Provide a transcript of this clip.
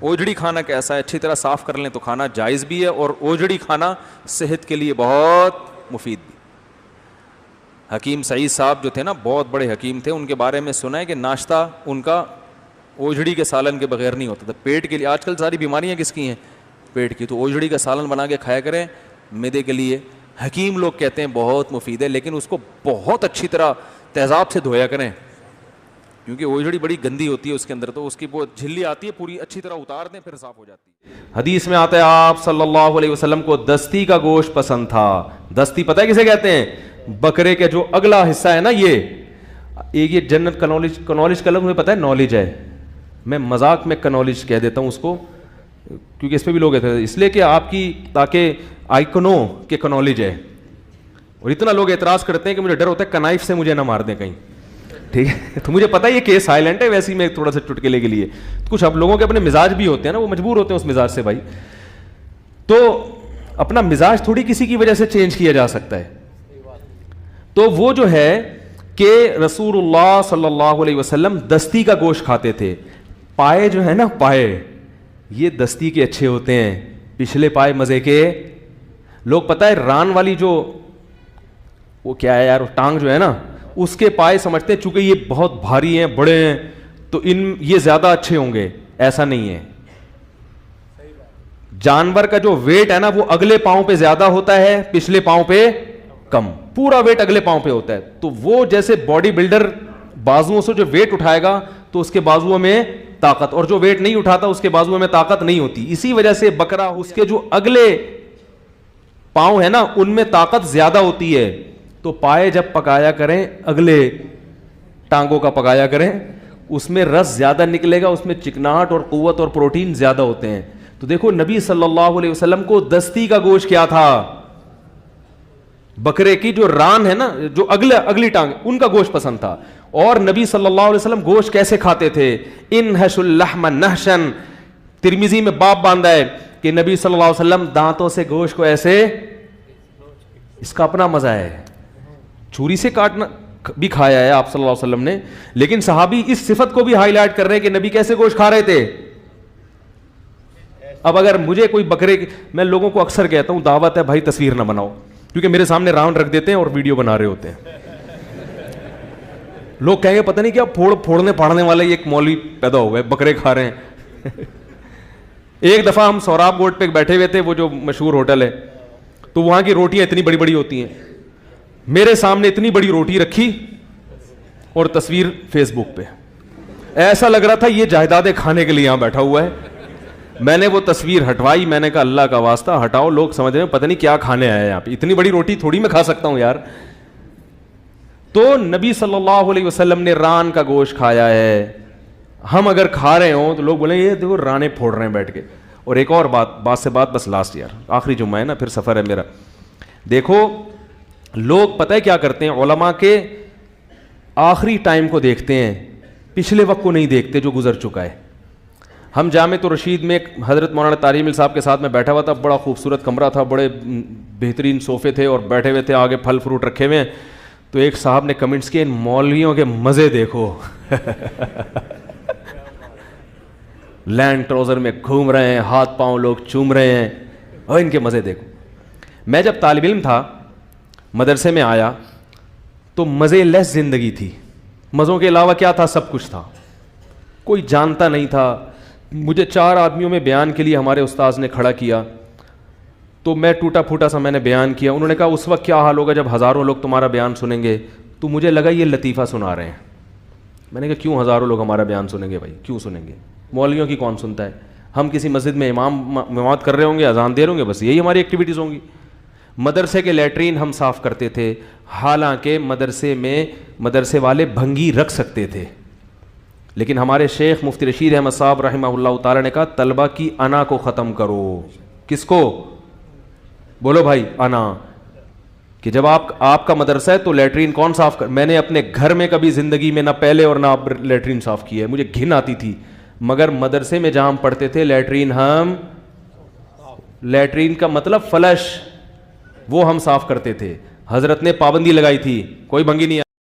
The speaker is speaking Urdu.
اوجڑی کھانا کیسا ہے؟ اچھی طرح صاف کر لیں تو کھانا جائز بھی ہے، اور اوجڑی کھانا صحت کے لیے بہت مفید بھی۔ حکیم سعید صاحب جو تھے نا، بہت بڑے حکیم تھے، ان کے بارے میں سنا ہے کہ ناشتہ ان کا اوجڑی کے سالن کے بغیر نہیں ہوتا تھا۔ پیٹ کے لیے آج کل ساری بیماریاں کس کی ہیں؟ پیٹ کی، تو اوجڑی کا سالن بنا کے کھایا کریں معدے کے لیے۔ حکیم لوگ کہتے ہیں بہت مفید ہے، لیکن اس کو بہت اچھی طرح تیزاب سے دھویا کریں، کیونکہ اوجڑی بڑی گندی ہوتی ہے اس کے اندر، تو اس کی وہ جھلی آتی ہے پوری، اچھی طرح اتار دیں پھر صاف ہو جاتی ہے۔ حدیث میں آتا ہے آپ صلی اللہ علیہ وسلم کو دستی کا گوشت پسند تھا۔ دستی پتہ ہے کسے کہتے ہیں؟ بکرے کے جو اگلا حصہ ہے نا، یہ جنت کنالج کا لفظ مجھے پتہ ہے، نالج ہے، میں مذاق میں کنالج کہہ دیتا ہوں اس کو، کیونکہ اس پہ بھی لوگ کہتے ہیں، اس لیے کہ آپ کی تاکہ آئکنو کے کنالج ہے۔ اور اتنا لوگ اعتراض کرتے ہیں کہ مجھے ڈر ہوتا ہے کنائف سے مجھے نہ مار دیں کہیں، ٹھیک ہے؟ تو مجھے پتا ہے یہ کیس سائلنٹ ہے، ویسے ہی میں تھوڑا سا چٹکلے کے لیے، کچھ اب لوگوں کے اپنے مزاج بھی ہوتے ہیں نا، وہ مجبور ہوتے ہیں اس مزاج سے بھائی، تو اپنا مزاج تھوڑی کسی کی وجہ سے چینج کیا جا سکتا ہے۔ تو وہ جو ہے کہ رسول اللہ صلی اللہ علیہ وسلم دستی کا گوشت کھاتے تھے۔ پائے جو ہے نا، پائے یہ دستی کے اچھے ہوتے ہیں، پچھلے پائے مزے کے۔ لوگ پتہ ہے ران والی جو وہ کیا ہے یار، ٹانگ جو ہے نا، اس کے پائے سمجھتے ہیں چونکہ یہ بہت بھاری ہیں، بڑے ہیں، تو یہ زیادہ اچھے ہوں گے، ایسا نہیں ہے۔ جانور کا جو ویٹ ہے نا، وہ اگلے پاؤں پہ زیادہ ہوتا ہے، پچھلے پاؤں پہ کم، پورا ویٹ اگلے پاؤں پہ ہوتا ہے۔ تو وہ جیسے باڈی بلڈر بازوؤں سے جو ویٹ اٹھائے گا تو اس کے بازوؤں میں طاقت، اور جو ویٹ نہیں اٹھاتا اس کے بازوؤں میں طاقت نہیں ہوتی۔ اسی وجہ سے بکرا، اس کے جو اگلے پاؤں ہے نا، ان میں طاقت زیادہ ہوتی ہے۔ تو پائے جب پکایا کریں، اگلے ٹانگوں کا پکایا کریں، اس میں رس زیادہ نکلے گا، اس میں چکناہٹ اور قوت اور پروٹین زیادہ ہوتے ہیں۔ تو دیکھو نبی صلی اللہ علیہ وسلم کو دستی کا گوشت کیا تھا؟ بکرے کی جو ران ہے نا، جو اگلی ٹانگ، ان کا گوشت پسند تھا۔ اور نبی صلی اللہ علیہ وسلم گوشت کیسے کھاتے تھے؟ انحش اللحم نحشن، ترمذی میں باب باندھا ہے کہ نبی صلی اللہ علیہ وسلم دانتوں سے گوشت کو ایسے، اس کا اپنا مزہ ہے، چھری سے کاٹنا بھی کھایا ہے آپ صلی اللہ علیہ وسلم نے، لیکن صحابی اس صفت کو بھی ہائی لائٹ کر رہے ہیں کہ نبی کیسے گوشت کھا رہے تھے۔ اب اگر مجھے کوئی بکرے، میں لوگوں کو اکثر کہتا ہوں دعوت ہے بھائی تصویر نہ بناؤ، کیونکہ میرے سامنے راؤنڈ رکھ دیتے ہیں اور ویڈیو بنا رہے ہوتے ہیں، لوگ کہیں گے پتہ نہیں کیا پھوڑنے پھاڑنے والے ایک مولوی پیدا ہو گئے، بکرے کھا رہے ہیں۔ ایک دفعہ ہم سوراب گوٹ پہ بیٹھے ہوئے تھے، وہ جو مشہور ہوٹل ہے، تو وہاں کی روٹیاں اتنی بڑی بڑی ہوتی ہیں، میرے سامنے اتنی بڑی روٹی رکھی اور تصویر فیس بک پہ، ایسا لگ رہا تھا یہ جائیدادیں کھانے کے لیے یہاں بیٹھا ہوا ہے۔ میں نے وہ تصویر ہٹوائی، میں نے کہا اللہ کا واسطہ ہٹاؤ، لوگ سمجھ رہے ہیں پتہ نہیں کیا کھانے آئے ہیں یہاں پہ، اتنی بڑی روٹی تھوڑی میں کھا سکتا ہوں یار۔ تو نبی صلی اللہ علیہ وسلم نے ران کا گوشت کھایا ہے۔ ہم اگر کھا رہے ہوں تو لوگ بولیں یہ دیکھو رانے پھوڑ رہے ہیں بیٹھ کے۔ اور ایک اور بات سے بس لاسٹ یار، آخری جمعہ ہے نا، پھر سفر ہے میرا۔ دیکھو لوگ پتہ ہے کیا کرتے ہیں، علماء کے آخری ٹائم کو دیکھتے ہیں، پچھلے وقت کو نہیں دیکھتے جو گزر چکا ہے۔ ہم جامع الرشید میں حضرت مولانا طارق مل صاحب کے ساتھ میں بیٹھا ہوا تھا، بڑا خوبصورت کمرہ تھا، بڑے بہترین صوفے تھے اور بیٹھے ہوئے تھے، آگے پھل فروٹ رکھے ہوئے ہیں۔ تو ایک صاحب نے کمنٹس کیے ان مولویوں کے مزے دیکھو، لینڈ ٹروزر میں گھوم رہے ہیں، ہاتھ پاؤں لوگ چوم رہے ہیں، اور ان کے مزے دیکھو۔ میں جب طالب علم تھا، مدرسے میں آیا تو مزے لیس زندگی تھی، مزوں کے علاوہ کیا تھا؟ سب کچھ تھا، کوئی جانتا نہیں تھا مجھے۔ 4 آدمیوں میں بیان کے لیے ہمارے استاذ نے کھڑا کیا، تو میں ٹوٹا پھوٹا سا میں نے بیان کیا۔ انہوں نے کہا اس وقت کیا حال ہوگا جب ہزاروں لوگ تمہارا بیان سنیں گے؟ تو مجھے لگا یہ لطیفہ سنا رہے ہیں۔ میں نے کہا کیوں ہزاروں لوگ ہمارا بیان سنیں گے بھائی، کیوں سنیں گے؟ مولویوں کی کون سنتا ہے؟ ہم کسی مسجد میں امامت کر رہے ہوں گے، اذان دے رہے ہوں گے، بس یہی ہماری ایکٹیویٹیز ہوں گی۔ مدرسے کے لیٹرین ہم صاف کرتے تھے، حالانکہ مدرسے میں مدرسے والے بھنگی رکھ سکتے تھے، لیکن ہمارے شیخ مفتی رشید احمد صاحب رحمہ اللہ تعالی نے کہا طلبہ کی انا کو ختم کرو۔ کس کو؟ بولو بھائی، انا، کہ جب آپ کا مدرسہ ہے تو لیٹرین کون صاف کر؟ میں نے اپنے گھر میں کبھی زندگی میں نہ پہلے اور نہ لیٹرین صاف کی ہے، مجھے گھن آتی تھی، مگر مدرسے میں جہاں ہم پڑھتے تھے لیٹرین کا مطلب فلش، وہ ہم صاف کرتے تھے۔ حضرت نے پابندی لگائی تھی، کوئی بھنگی نہیں